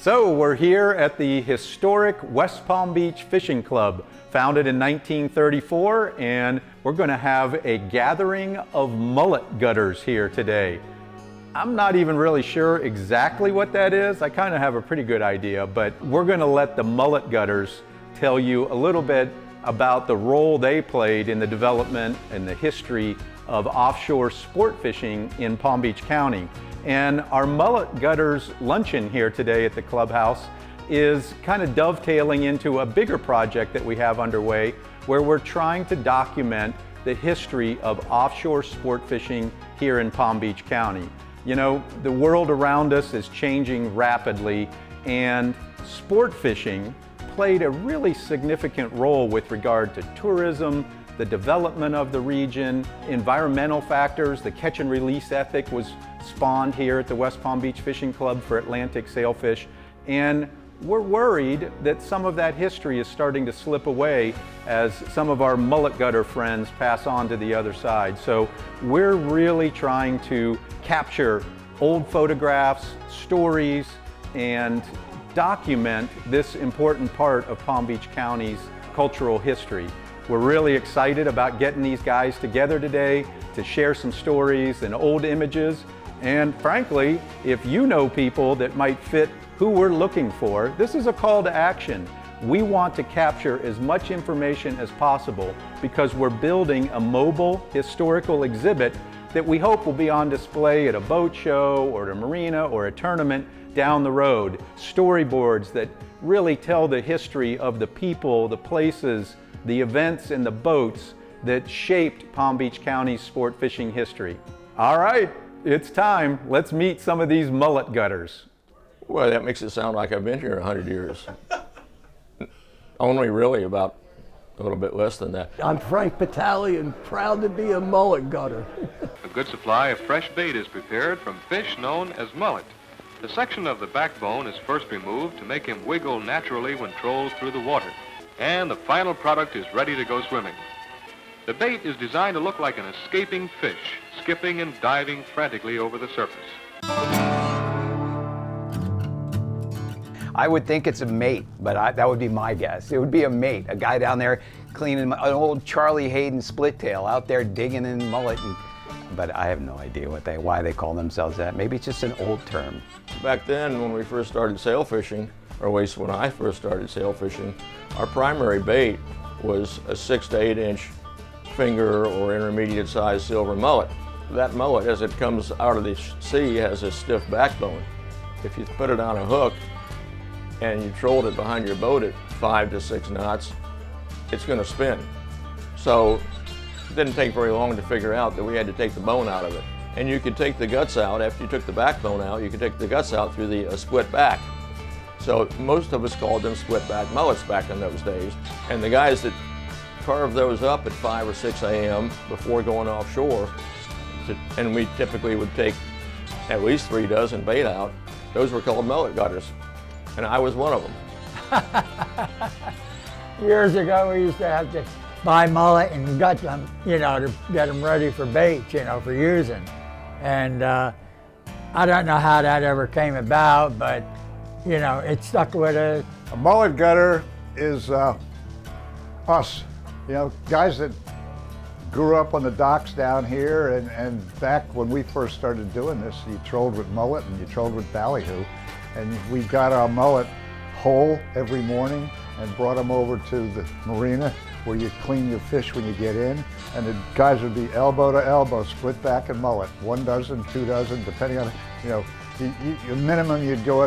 So we're here at the historic West Palm Beach Fishing Club, founded in 1934, and we're going to have a gathering of mullet gutters here today. I'm not even really sure exactly what that is. I kind of have a pretty good idea, but we're going to let the mullet gutters tell you a little bit about the role they played in the development and the history of offshore sport fishing in Palm Beach County. And our mullet gutters luncheon here today at the clubhouse is kind of dovetailing into a bigger project that we have underway where we're trying to document the history of offshore sport fishing here in Palm Beach County. You know, the world around us is changing rapidly, and sport fishing played a really significant role with regard to tourism, the development of the region, environmental factors. The catch and release ethic was spawned here at the West Palm Beach Fishing Club for Atlantic sailfish, and we're worried that some of that history is starting to slip away as some of our mullet gutter friends pass on to the other side. So we're really trying to capture old photographs, stories, and document this important part of Palm Beach County's cultural history. We're really excited about getting these guys together today to share some stories and old images. And frankly, if you know people that might fit who we're looking for, this is a call to action. We want to capture as much information as possible because we're building a mobile historical exhibit that we hope will be on display at a boat show or at a marina or a tournament down the road. Storyboards that really tell the history of the people, the places, the events, and the boats that shaped Palm Beach County's sport fishing history. All right, it's time. Let's meet some of these mullet gutters. Well, that makes it sound like I've been here 100 years. Only really about a little bit less than that. I'm Frank Battalion, proud to be a mullet gutter. A good supply of fresh bait is prepared from fish known as mullet. The section of the backbone is first removed to make him wiggle naturally when trolled through the water. And the final product is ready to go swimming. The bait is designed to look like an escaping fish, skipping and diving frantically over the surface. I would think it's a mate, but that would be my guess. It would be a mate, a guy down there cleaning an old Charlie Hayden split tail out there digging in mullet. But I have no idea why they call themselves that. Maybe it's just an old term. Back then, when we first started sail fishing, or at least when I first started sail fishing, our primary bait was a 6 to 8 inch finger or intermediate sized silver mullet. That mullet, as it comes out of the sea, has a stiff backbone. If you put it on a hook and you trolled it behind your boat at 5 to 6 knots, it's going to spin. So it didn't take very long to figure out that we had to take the bone out of it. And you could take the guts out, after you took the backbone out, you could take the guts out through the split back. So most of us called them split back mullets back in those days. And the guys that carved those up at 5 or 6 a.m. before going offshore, and we typically would take at least 3 dozen bait out, those were called mullet gutters. And I was one of them. Years ago, we used to have to buy mullet and gut them, you know, to get them ready for bait, you know, for using. And I don't know how that ever came about, but you know, it stuck with us. A mullet gutter is us, you know, guys that grew up on the docks down here, and back when we first started doing this, you trolled with mullet and you trolled with ballyhoo, and we got our mullet whole every morning and brought them over to the marina where you clean your fish when you get in, and the guys would be elbow to elbow, split back and mullet, 1 dozen, 2 dozen, depending on, you know, the minimum you'd go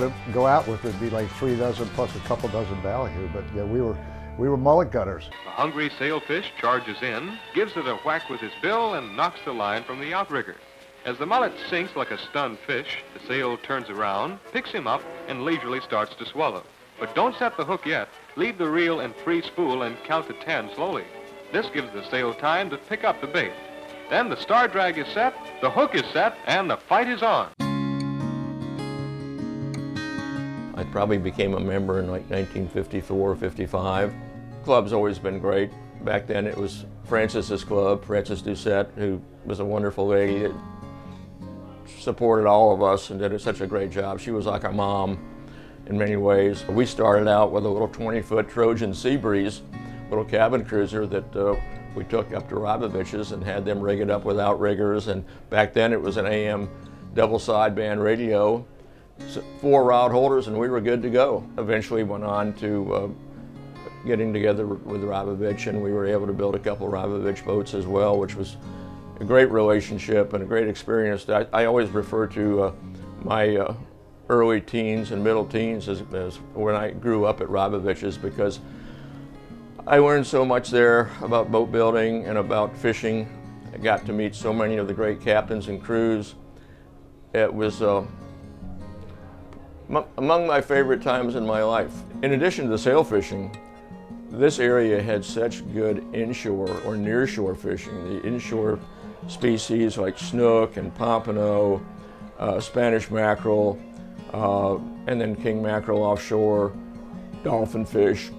out with would be like 3 dozen plus a couple dozen ballyhoo. But yeah, we were mullet gutters. The hungry sailfish charges in, gives it a whack with his bill, and knocks the line from the outrigger. As the mullet sinks like a stunned fish, the sail turns around, picks him up, and leisurely starts to swallow. But don't set the hook yet. Leave the reel and free spool and count to 10 slowly. This gives the sail time to pick up the bait. Then the star drag is set, the hook is set, and the fight is on. I probably became a member in like 1954, 55. Club's always been great. Back then it was Frances's club, Frances Doucette, who was a wonderful lady that supported all of us and did such a great job. She was like our mom. in many ways. We started out with a little 20-foot Trojan Sea Breeze, little cabin cruiser that we took up to Wpbfc's and had them rig it up with outriggers, and back then it was an AM double sideband radio, 4 rod holders, and we were good to go. Eventually went on to getting together with Wpbfc, and we were able to build a couple of Wpbfc boats as well, which was a great relationship and a great experience. I always refer to my early teens and middle teens as when I grew up at Wpbfc's, because I learned so much there about boat building and about fishing. I got to meet so many of the great captains and crews. It was among my favorite times in my life. In addition to the sail fishing, this area had such good inshore or nearshore fishing. The inshore species like snook and pompano, Spanish mackerel, and then king mackerel offshore, dolphin fish.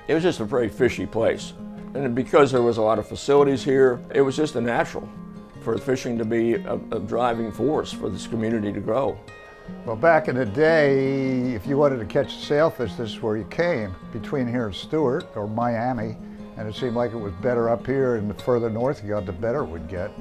It was just a very fishy place. And because there was a lot of facilities here, it was just a natural for fishing to be a driving force for this community to grow. Well, back in the day, if you wanted to catch sailfish, this is where you came, between here and Stewart or Miami, and it seemed like it was better up here, and the further north you got, the better it would get.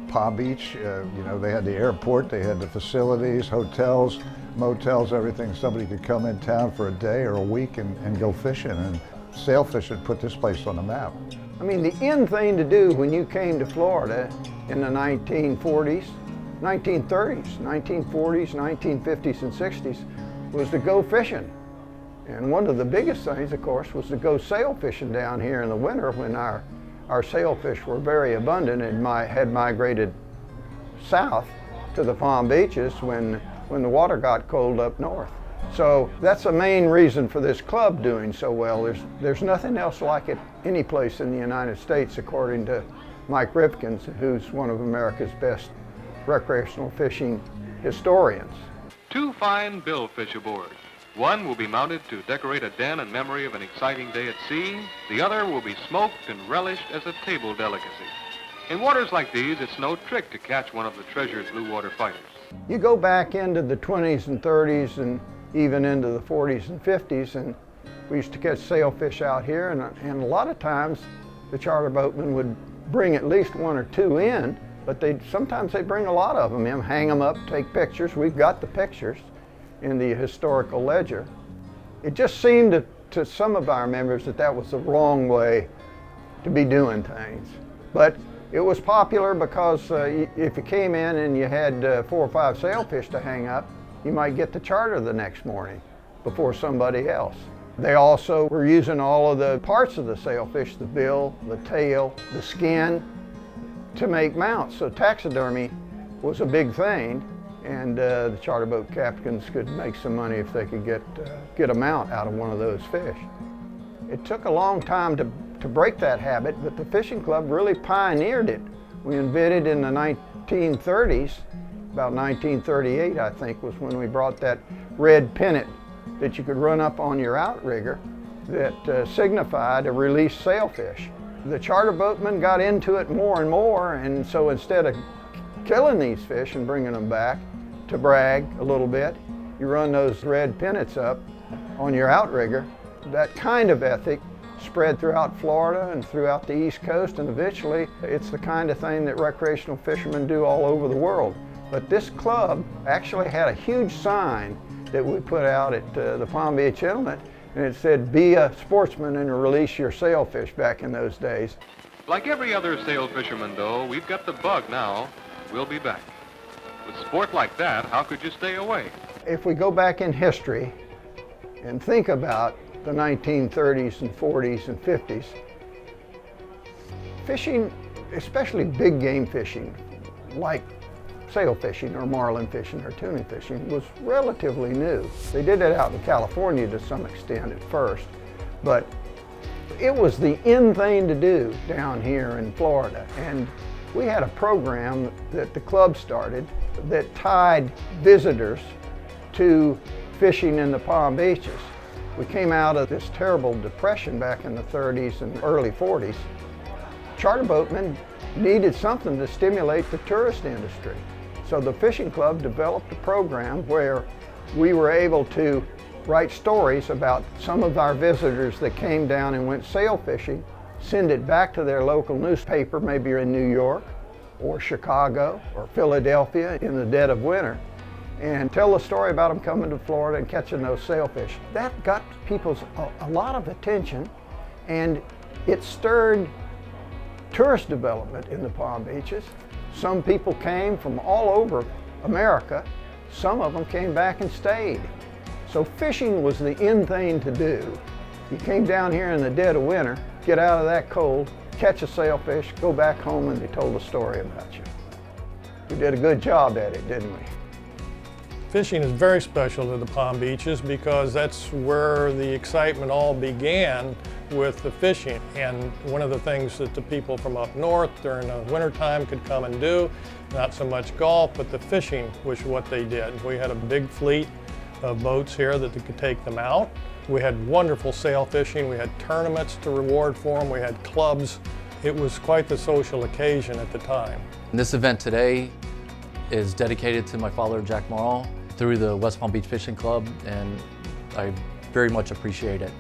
Palm Beach, you know, they had the airport, they had the facilities, hotels, motels, everything. Somebody could come in town for a day or a week and go fishing, and sailfish had put this place on the map. I mean, the in thing to do when you came to Florida in the 1940s, 1930s, 1940s, 1950s, and 60s was to go fishing. And one of the biggest things, of course, was to go sail fishing down here in the winter when our sailfish were very abundant and had migrated south to the Palm Beaches when the water got cold up north. So that's the main reason for this club doing so well. There's nothing else like it any place in the United States, according to Mike Ripkins, who's one of America's best recreational fishing historians. 2 fine billfish aboard. One will be mounted to decorate a den in memory of an exciting day at sea. The other will be smoked and relished as a table delicacy. In waters like these, it's no trick to catch one of the treasured blue water fighters. You go back into the 20s and 30s and even into the 40s and 50s, and we used to catch sailfish out here, and a lot of times the charter boatmen would bring at least 1 or 2 in, but sometimes they'd bring a lot of them in, hang them up, take pictures. We've got the pictures in the historical ledger. It just seemed to some of our members that was the wrong way to be doing things. But it was popular because if you came in and you had 4 or 5 sailfish to hang up, you might get the charter the next morning before somebody else. They also were using all of the parts of the sailfish, the bill, the tail, the skin, to make mounts. So taxidermy was a big thing, and the charter boat captains could make some money if they could get a mount out of one of those fish. It took a long time to break that habit, but the fishing club really pioneered it. We invented in the 1930s, about 1938 I think was when we brought that red pennant that you could run up on your outrigger that signified a released sailfish. The charter boatmen got into it more and more, and so instead of killing these fish and bringing them back to brag a little bit, you run those red pennants up on your outrigger. That kind of ethic spread throughout Florida and throughout the East Coast, and eventually it's the kind of thing that recreational fishermen do all over the world. But this club actually had a huge sign that we put out at the Palm Beach Inlet, and it said, "Be a sportsman and release your sailfish," back in those days. Like every other sail fisherman, though, we've got the bug now. We'll be back. With sport like that, how could you stay away? If we go back in history and think about the 1930s and 40s and 50s, fishing, especially big game fishing, like sail fishing or marlin fishing or tuna fishing, was relatively new. They did it out in California to some extent at first, but it was the in thing to do down here in Florida. And we had a program that the club started that tied visitors to fishing in the Palm Beaches. We came out of this terrible depression back in the 30s and early 40s. Charter boatmen needed something to stimulate the tourist industry. So the fishing club developed a program where we were able to write stories about some of our visitors that came down and went sail fishing, send it back to their local newspaper, maybe in New York or Chicago or Philadelphia in the dead of winter, and tell the story about them coming to Florida and catching those sailfish. That got people's a lot of attention, and it stirred tourist development in the Palm Beaches. Some people came from all over America. Some of them came back and stayed. So fishing was the in thing to do. You came down here in the dead of winter, get out of that cold, catch a sailfish, go back home, and they told a story about you. We did a good job at it, didn't we? Fishing is very special to the Palm Beaches because that's where the excitement all began with the fishing. And one of the things that the people from up north during the wintertime could come and do, not so much golf, but the fishing was what they did. We had a big fleet of boats here that could take them out. We had wonderful sail fishing. We had tournaments to reward for them. We had clubs. It was quite the social occasion at the time. This event today is dedicated to my father, Jack Morrell, through the West Palm Beach Fishing Club, and I very much appreciate it.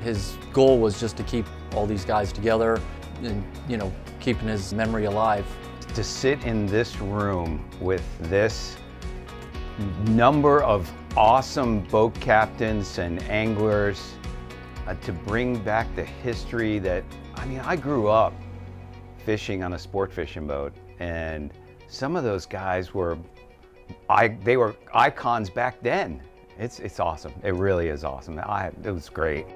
His goal was just to keep all these guys together and, you know, keeping his memory alive. To sit in this room with this number of awesome boat captains and anglers, to bring back the history that, I mean, I grew up fishing on a sport fishing boat, and some of those guys were, they were icons back then. It's awesome. It really is awesome. It was great.